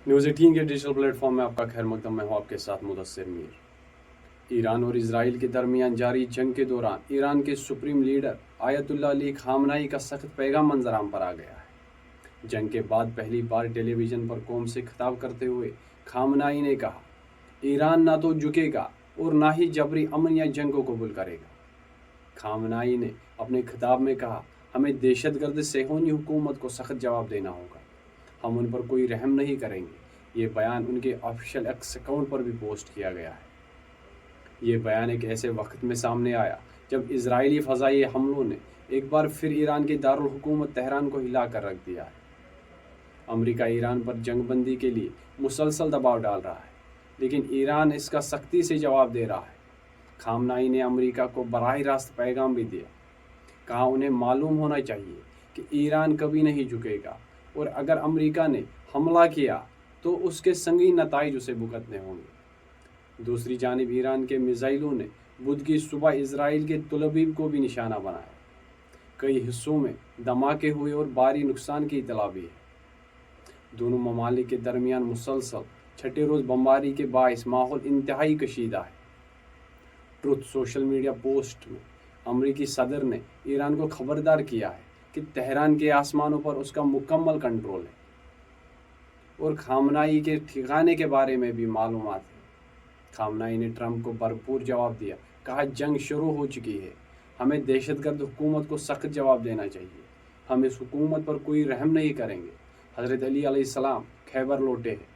News 18 के digital platform में आपका खैर मकदम। मैं हूँ आपके साथ मुदस्सिर मीर। ईरान और इजराइल के दरमियान जारी जंग के दौरान ईरान के सुप्रीम लीडर आयतुल्लाह अली खामनाई का सख्त पैगाम मंजराम पर आ गया है। जंग के बाद पहली बार टेलीविज़न पर कौम से खिताब करते हुए खामनाई ने कहा, ईरान ना तो झुकेगा और ना ही जबरी अमन या जंग को कबूल करेगा। खामनाई ने अपने खिताब में कहा, हमें दहशतगर्द सेहूनी हुकूमत को सख्त जवाब देना होगा, हम उन पर कोई रहम नहीं करेंगे। ये बयान उनके ऑफिशियल एक्स अकाउंट पर भी पोस्ट किया गया है। ये बयान एक ऐसे वक्त में सामने आया जब इजरायली फ़ज़ाई हमलों ने एक बार फिर ईरान के दारुल हुकूमत तेहरान को हिला कर रख दिया है। अमेरिका ईरान पर जंगबंदी के लिए मुसलसल दबाव डाल रहा है, लेकिन ईरान इसका सख्ती से जवाब दे रहा है। खामनाई ने अमेरिका को बराह रास्त पैगाम भी दिया, कहा उन्हें मालूम होना चाहिए कि ईरान कभी नहीं झुकेगा और अगर अमेरिका ने हमला किया तो उसके संगीन नताइज उसे भुगतने होंगे। दूसरी जानिब ईरान के मिसाइलों ने बुध की सुबह इजराइल के तुलबीब को भी निशाना बनाया। कई हिस्सों में धमाके हुए और भारी नुकसान की इतला भी है। दोनों ममालिक के दरमियान मुसलसल छठे रोज़ बमबारी के बाइस माहौल इंतहाई कशीदा है। ट्रुथ सोशल मीडिया पोस्ट में अमरीकी सदर ने ईरान को खबरदार किया है कि तेहरान के आसमानों पर उसका मुकम्मल कंट्रोल है और खामनाई के ठिकाने के बारे में भी मालूमात है। खामनाई ने ट्रंप को भरपूर जवाब दिया, कहा जंग शुरू हो चुकी है, हमें दहशतगर्द हुकूमत को सख्त जवाब देना चाहिए, हम इस हुकूमत पर कोई रहम नहीं करेंगे। हज़रत अली अलैहिस्सलाम खैबर लौटे हैं,